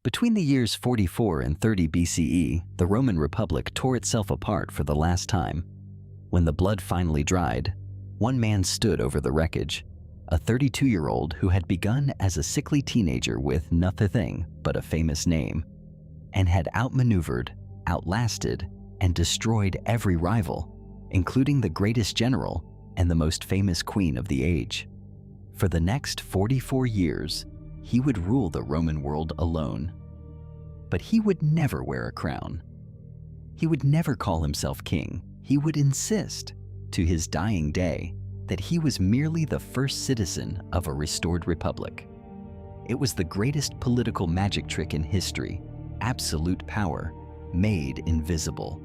Between the years 44 and 30 BCE, the Roman Republic tore itself apart for the last time. When the blood finally dried, one man stood over the wreckage, a 32-year-old who had begun as a sickly teenager with nothing but a famous name, and had outmaneuvered, outlasted, and destroyed every rival, including the greatest general and the most famous queen of the age. For the next 44 years, he would rule the Roman world alone. But he would never wear a crown. He would never call himself king. He would insist, to his dying day, that he was merely the first citizen of a restored republic. It was the greatest political magic trick in history, absolute power, made invisible.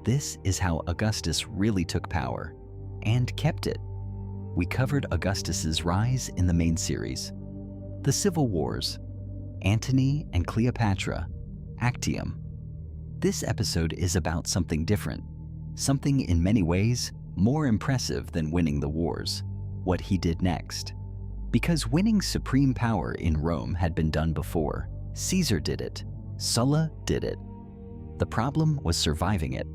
This is how Augustus really took power, and kept it. We covered Augustus's rise in the main series. The Civil Wars, Antony and Cleopatra, Actium. This episode is about something different, something in many ways more impressive than winning the wars, what he did next. Because winning supreme power in Rome had been done before. Caesar did it, Sulla did it. The problem was surviving it.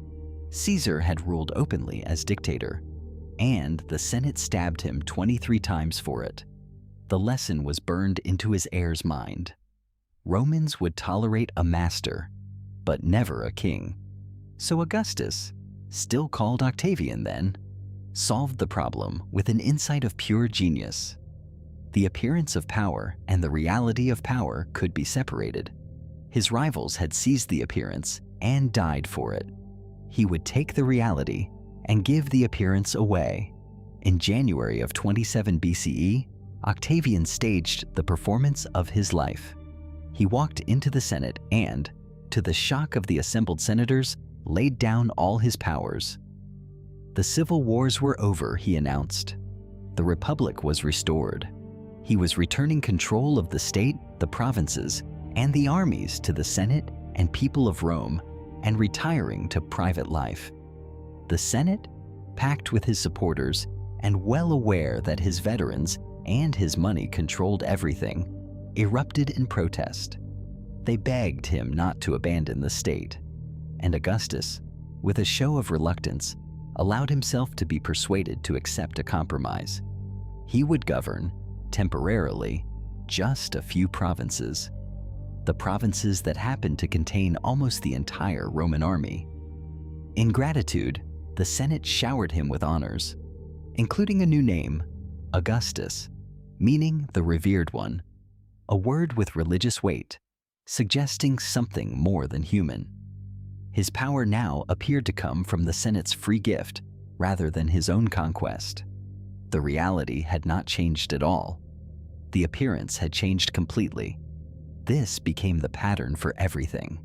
Caesar had ruled openly as dictator, and the Senate stabbed him 23 times for it. The lesson was burned into his heir's mind. Romans would tolerate a master, but never a king. So Augustus, still called Octavian then, solved the problem with an insight of pure genius. The appearance of power and the reality of power could be separated. His rivals had seized the appearance and died for it. He would take the reality and give the appearance away. In January of 27 BCE, Octavian staged the performance of his life. He walked into the Senate and, to the shock of the assembled senators, laid down all his powers. The civil wars were over, he announced. The Republic was restored. He was returning control of the state, the provinces, and the armies to the Senate and people of Rome, and retiring to private life. The Senate, packed with his supporters and well aware that his veterans and his money controlled everything, erupted in protest. They begged him not to abandon the state, and Augustus, with a show of reluctance, allowed himself to be persuaded to accept a compromise. He would govern, temporarily, just a few provinces. The provinces that happened to contain almost the entire Roman army. In gratitude, the Senate showered him with honors, including a new name, Augustus, meaning the revered one, a word with religious weight, suggesting something more than human. His power now appeared to come from the Senate's free gift rather than his own conquest. The reality had not changed at all. The appearance had changed completely. This became the pattern for everything.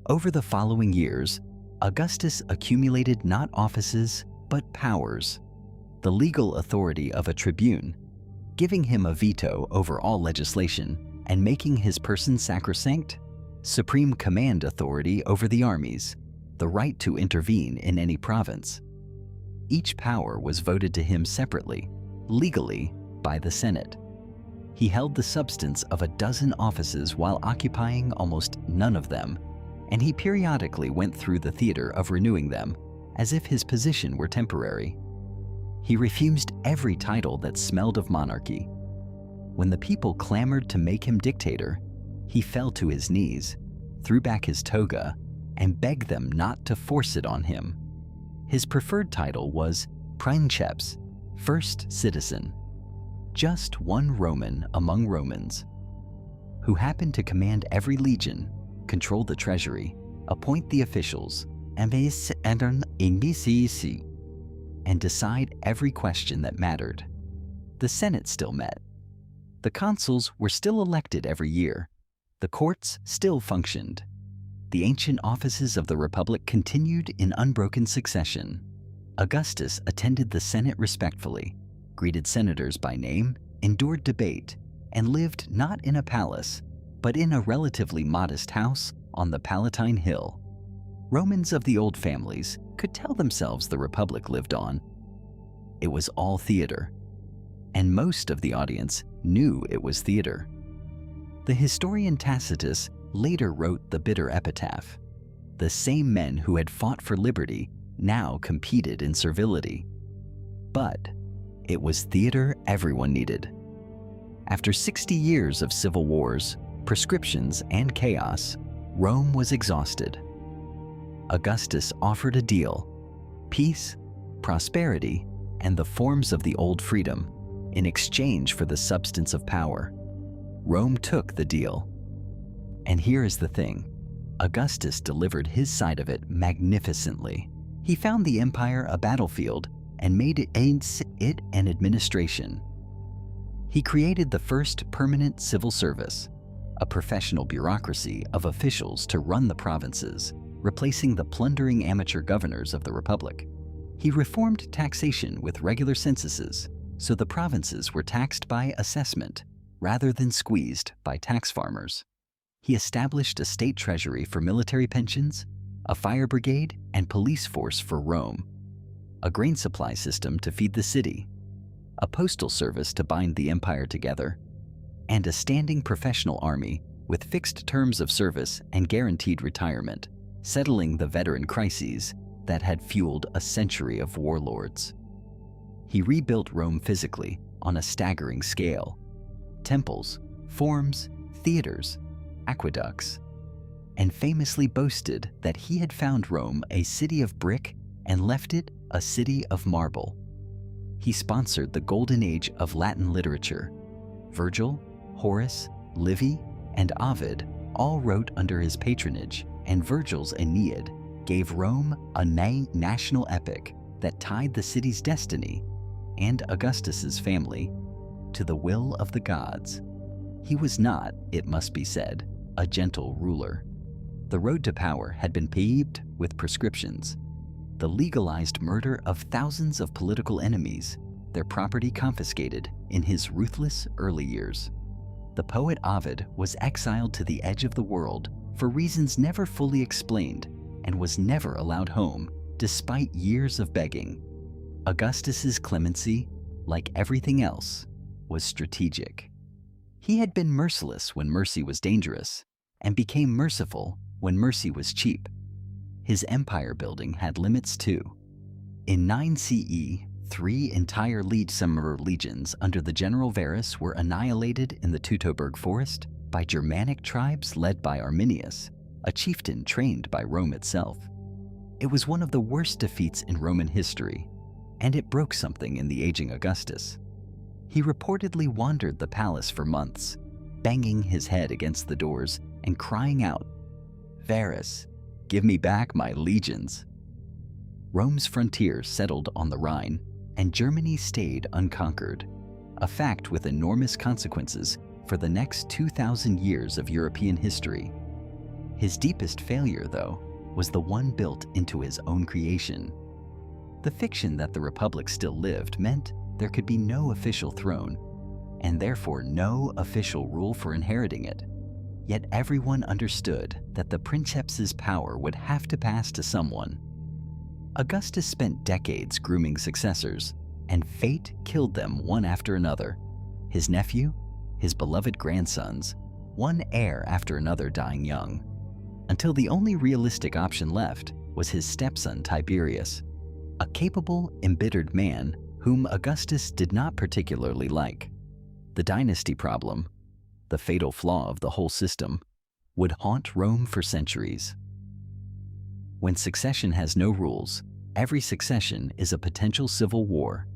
Over the following years, Augustus accumulated not offices, but powers, the legal authority of a tribune, giving him a veto over all legislation and making his person sacrosanct, supreme command authority over the armies, the right to intervene in any province. Each power was voted to him separately, legally, by the Senate. He held the substance of a dozen offices while occupying almost none of them, and he periodically went through the theater of renewing them, as if his position were temporary. He refused every title that smelled of monarchy. When the people clamored to make him dictator, he fell to his knees, threw back his toga, and begged them not to force it on him. His preferred title was princeps, first citizen, just one Roman among Romans, who happened to command every legion, control the treasury, appoint the officials, and decide every question that mattered. The Senate still met. The consuls were still elected every year. The courts still functioned. The ancient offices of the Republic continued in unbroken succession. Augustus attended the Senate respectfully, greeted senators by name, endured debate, and lived not in a palace, but in a relatively modest house on the Palatine hill. Romans of the old families could tell themselves the Republic lived on. It was all theater, and most of the audience knew it was theater. The historian Tacitus later wrote the bitter epitaph. The same men who had fought for liberty now competed in servility. But it was theater everyone needed. After 60 years of civil wars, proscriptions, and chaos, Rome was exhausted. Augustus offered a deal: peace, prosperity, and the forms of the old freedom in exchange for the substance of power. Rome took the deal. And here is the thing: Augustus delivered his side of it magnificently. He found the empire a battlefield and made it an administration. He created the first permanent civil service, a professional bureaucracy of officials to run the provinces, replacing the plundering amateur governors of the Republic. He reformed taxation with regular censuses, so the provinces were taxed by assessment rather than squeezed by tax farmers. He established a state treasury for military pensions, a fire brigade and police force for Rome, a grain supply system to feed the city, a postal service to bind the empire together, and a standing professional army with fixed terms of service and guaranteed retirement, settling the veteran crises that had fueled a century of warlords. He rebuilt Rome physically on a staggering scale: temples, forums, theaters, aqueducts, and famously boasted that he had found Rome a city of brick and left it a city of marble. He sponsored the golden age of Latin literature. Virgil, Horace, Livy, and Ovid all wrote under his patronage, and Virgil's Aeneid gave Rome a national epic that tied the city's destiny and Augustus's family to the will of the gods. He was not, it must be said, a gentle ruler. The road to power had been paved with proscriptions, the legalized murder of thousands of political enemies, their property confiscated in his ruthless early years. The poet Ovid was exiled to the edge of the world for reasons never fully explained and was never allowed home despite years of begging. Augustus's clemency, like everything else, was strategic. He had been merciless when mercy was dangerous and became merciful when mercy was cheap. His empire building had limits too. In 9 CE, 3 entire summer legions under the general Varus were annihilated in the Teutoburg Forest by Germanic tribes led by Arminius, a chieftain trained by Rome itself. It was one of the worst defeats in Roman history, and it broke something in the aging Augustus. He reportedly wandered the palace for months, banging his head against the doors and crying out, "Varus, give me back my legions." Rome's frontiers settled on the Rhine, and Germany stayed unconquered, a fact with enormous consequences for the next 2,000 years of European history. His deepest failure, though, was the one built into his own creation. The fiction that the Republic still lived meant there could be no official throne, and therefore no official rule for inheriting it. Yet everyone understood that the princeps' power would have to pass to someone. Augustus spent decades grooming successors, and fate killed them one after another. His nephew, his beloved grandsons, one heir after another dying young, until the only realistic option left was his stepson Tiberius, a capable, embittered man whom Augustus did not particularly like. The dynasty problem, the fatal flaw of the whole system, would haunt Rome for centuries. When succession has no rules, every succession is a potential civil war.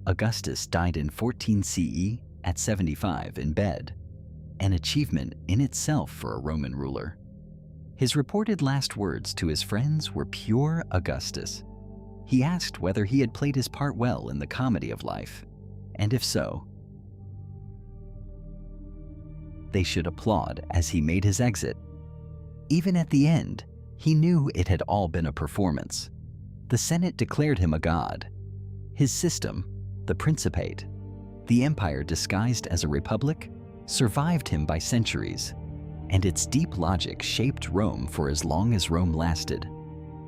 Augustus died in 14 CE at 75 in bed, an achievement in itself for a Roman ruler. His reported last words to his friends were pure Augustus. He asked whether he had played his part well in the comedy of life, and if so, they should applaud as he made his exit. Even at the end, he knew it had all been a performance. The Senate declared him a god. His system, the principate, the empire disguised as a republic, survived him by centuries, and its deep logic shaped Rome for as long as Rome lasted.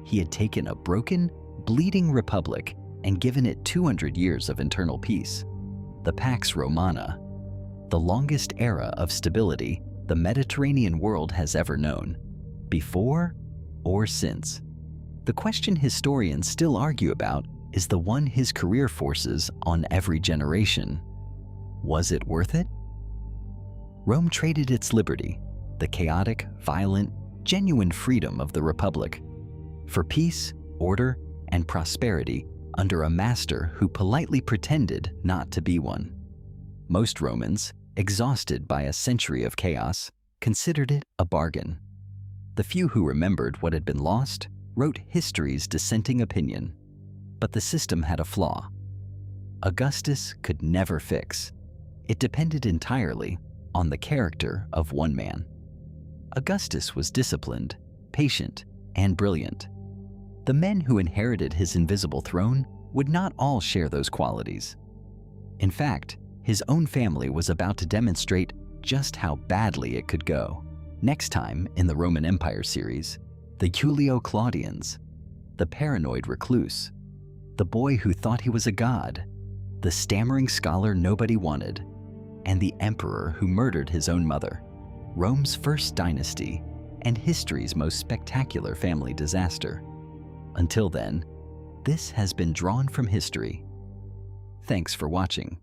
He had taken a broken, bleeding republic and given it 200 years of internal peace, the pax romana, the longest era of stability the Mediterranean world has ever known, before or since. The question historians still argue about is the one his career forces on every generation. Was it worth it? Rome traded its liberty, the chaotic, violent, genuine freedom of the Republic, for peace, order, and prosperity under a master who politely pretended not to be one. Most Romans, exhausted by a century of chaos, considered it a bargain. The few who remembered what had been lost wrote history's dissenting opinion. But the system had a flaw. Augustus could never fix. It depended entirely on the character of one man. Augustus was disciplined, patient, and brilliant. The men who inherited his invisible throne would not all share those qualities. In fact, his own family was about to demonstrate just how badly it could go. Next time in the Roman Empire series, the Julio-Claudians, the paranoid recluse, the boy who thought he was a god, the stammering scholar nobody wanted, and the emperor who murdered his own mother, Rome's first dynasty and history's most spectacular family disaster. Until then, this has been Drawn from History. Thanks for watching.